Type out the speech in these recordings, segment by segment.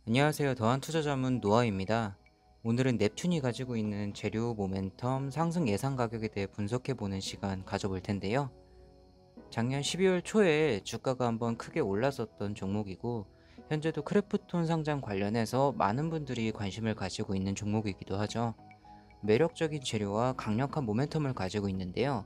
안녕하세요. 더한투자자문 노아입니다. 오늘은 넵튠이 가지고 있는 재료 모멘텀 상승 예상 가격에 대해 분석해보는 시간 가져볼 텐데요. 작년 12월 초에 주가가 한번 크게 올랐었던 종목이고, 현재도 크래프톤 상장 관련해서 많은 분들이 관심을 가지고 있는 종목이기도 하죠. 매력적인 재료와 강력한 모멘텀을 가지고 있는데요.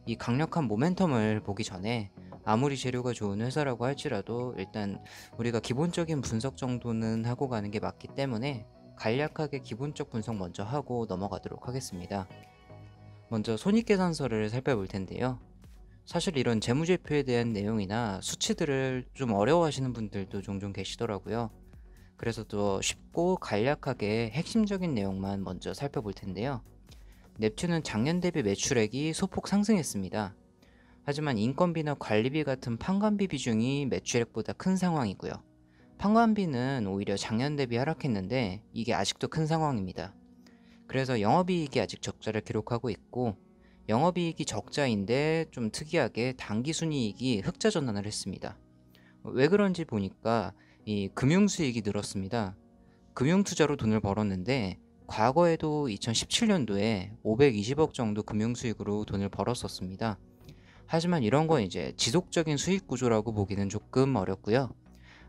이 강력한 모멘텀을 보기 전에 아무리 재료가 좋은 회사라고 할지라도 일단 우리가 기본적인 분석 정도는 하고 가는 게 맞기 때문에 간략하게 기본적 분석 먼저 하고 넘어가도록 하겠습니다. 먼저 손익계산서를 살펴볼 텐데요. 사실 이런 재무제표에 대한 내용이나 수치들을 좀 어려워하시는 분들도 종종 계시더라고요. 그래서 더 쉽고 간략하게 핵심적인 내용만 먼저 살펴볼 텐데요. 넵튠은 작년 대비 매출액이 소폭 상승했습니다. 하지만 인건비나 관리비 같은 판관비 비중이 매출액보다 큰 상황이고요. 판관비는 오히려 작년 대비 하락했는데 이게 아직도 큰 상황입니다. 그래서 영업이익이 아직 적자를 기록하고 있고, 영업이익이 적자인데 좀 특이하게 당기순이익이 흑자 전환을 했습니다. 왜 그런지 보니까 이 금융수익이 늘었습니다. 금융투자로 돈을 벌었는데 과거에도 2017년도에 520억 정도 금융수익으로 돈을 벌었었습니다. 하지만 이런 건 이제 지속적인 수익 구조라고 보기는 조금 어렵고요.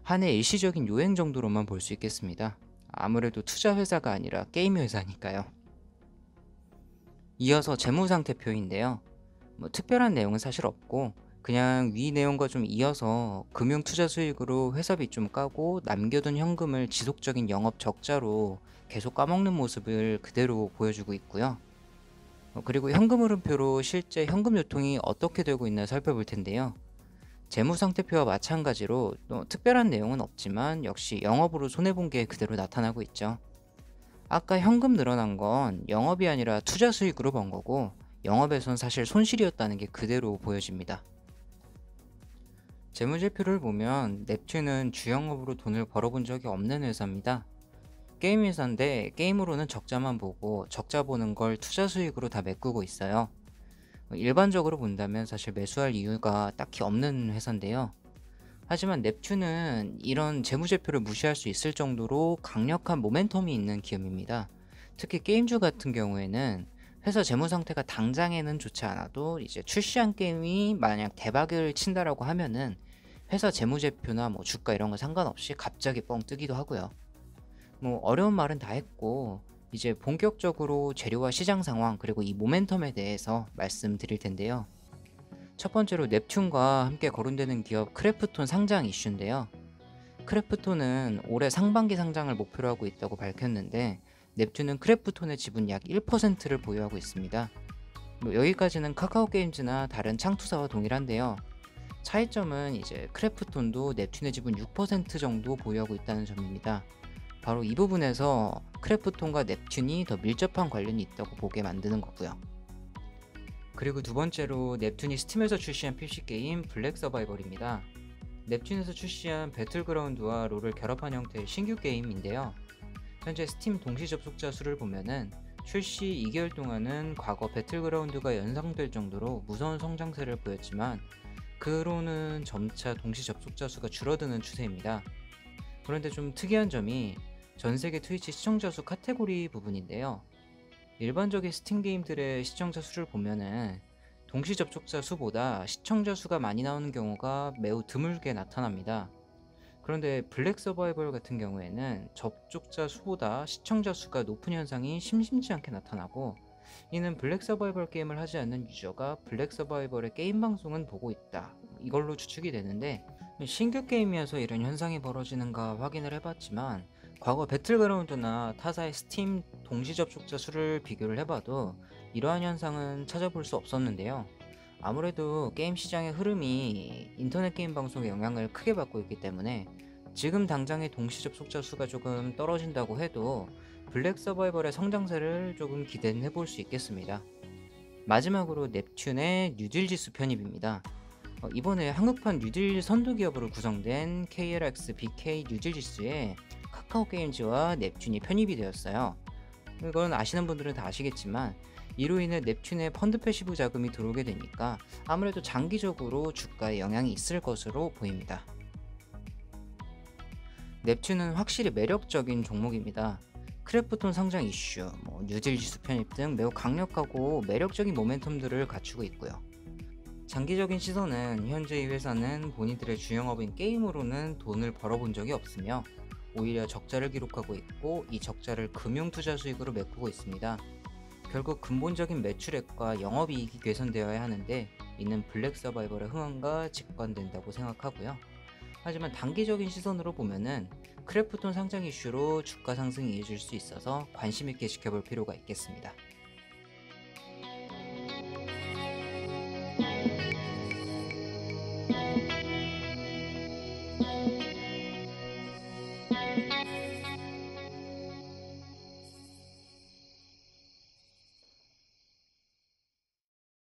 한 해 일시적인 요행 정도로만 볼 수 있겠습니다. 아무래도 투자 회사가 아니라 게임 회사니까요. 이어서 재무상태표인데요. 특별한 내용은 사실 없고 그냥 위 내용과 좀 이어서 금융 투자 수익으로 회사비 좀 까고 남겨둔 현금을 지속적인 영업 적자로 계속 까먹는 모습을 그대로 보여주고 있고요. 그리고 현금 흐름표로 실제 현금 유통이 어떻게 되고 있나 살펴볼 텐데요. 재무상태표와 마찬가지로 또 특별한 내용은 없지만 역시 영업으로 손해본 게 그대로 나타나고 있죠. 아까 현금 늘어난 건 영업이 아니라 투자 수익으로 번 거고, 영업에선 사실 손실이었다는 게 그대로 보여집니다. 재무제표를 보면 넵튠은 주영업으로 돈을 벌어본 적이 없는 회사입니다. 게임 회사인데 게임으로는 적자만 보고 적자 보는 걸 투자 수익으로 다 메꾸고 있어요. 일반적으로 본다면 사실 매수할 이유가 딱히 없는 회사인데요. 하지만 넵튠은 이런 재무제표를 무시할 수 있을 정도로 강력한 모멘텀이 있는 기업입니다. 특히 게임주 같은 경우에는 회사 재무 상태가 당장에는 좋지 않아도 이제 출시한 게임이 만약 대박을 친다라고 하면은 회사 재무제표나 뭐 주가 이런 거 상관없이 갑자기 뻥 뜨기도 하고요. 뭐 어려운 말은 다 했고 이제 본격적으로 재료와 시장 상황 그리고 이 모멘텀에 대해서 말씀드릴 텐데요. 첫 번째로 넵튠과 함께 거론되는 기업 크래프톤 상장 이슈인데요. 크래프톤은 올해 상반기 상장을 목표로 하고 있다고 밝혔는데 넵튠은 크래프톤의 지분 약 1%를 보유하고 있습니다. 여기까지는 카카오 게임즈나 다른 창투사와 동일한데요. 차이점은 이제 크래프톤도 넵튠의 지분 6% 정도 보유하고 있다는 점입니다. 바로 이 부분에서 크래프톤과 넵튠이 더 밀접한 관련이 있다고 보게 만드는 거고요. 그리고 두 번째로 넵튠이 스팀에서 출시한 PC게임 블랙 서바이벌입니다. 넵튠에서 출시한 배틀그라운드와 롤을 결합한 형태의 신규 게임인데요. 현재 스팀 동시 접속자 수를 보면은 출시 2개월 동안은 과거 배틀그라운드가 연상될 정도로 무서운 성장세를 보였지만 그 후로는 점차 동시 접속자 수가 줄어드는 추세입니다. 그런데 좀 특이한 점이 전세계 트위치 시청자 수 카테고리 부분인데요. 일반적인 스팀 게임들의 시청자 수를 보면은 동시 접촉자 수보다 시청자 수가 많이 나오는 경우가 매우 드물게 나타납니다. 그런데 블랙 서바이벌 같은 경우에는 접촉자 수보다 시청자 수가 높은 현상이 심심치 않게 나타나고, 이는 블랙 서바이벌 게임을 하지 않는 유저가 블랙 서바이벌의 게임 방송은 보고 있다, 이걸로 추측이 되는데, 신규 게임이어서 이런 현상이 벌어지는가 확인을 해봤지만 과거 배틀그라운드나 타사의 스팀 동시 접촉자 수를 비교를 해봐도 이러한 현상은 찾아볼 수 없었는데요. 아무래도 게임 시장의 흐름이 인터넷 게임 방송에 영향을 크게 받고 있기 때문에 지금 당장의 동시 접속자 수가 조금 떨어진다고 해도 블랙 서바이벌의 성장세를 조금 기대해 볼 수 있겠습니다. 마지막으로 넵튠의 뉴딜 지수 편입입니다. 이번에 한국판 뉴딜 선두기업으로 구성된 KLX BK 뉴딜 지수에 카카오 게임즈와 넵튠이 편입이 되었어요. 이건 아시는 분들은 다 아시겠지만 이로 인해 넵튠의 펀드 패시브 자금이 들어오게 되니까 아무래도 장기적으로 주가에 영향이 있을 것으로 보입니다. 넵튠은 확실히 매력적인 종목입니다. 크래프톤 상장 이슈, 뉴딜 지수 편입 등 매우 강력하고 매력적인 모멘텀들을 갖추고 있고요. 장기적인 시선은 현재 이 회사는 본인들의 주영업인 게임으로는 돈을 벌어본 적이 없으며 오히려 적자를 기록하고 있고 이 적자를 금융투자 수익으로 메꾸고 있습니다. 결국 근본적인 매출액과 영업이익이 개선되어야 하는데 이는 블랙 서바이벌의 흥행과 직관된다고 생각하고요. 하지만 단기적인 시선으로 보면은 크래프톤 상장 이슈로 주가 상승이 이어질 수 있어서 관심 있게 지켜볼 필요가 있겠습니다.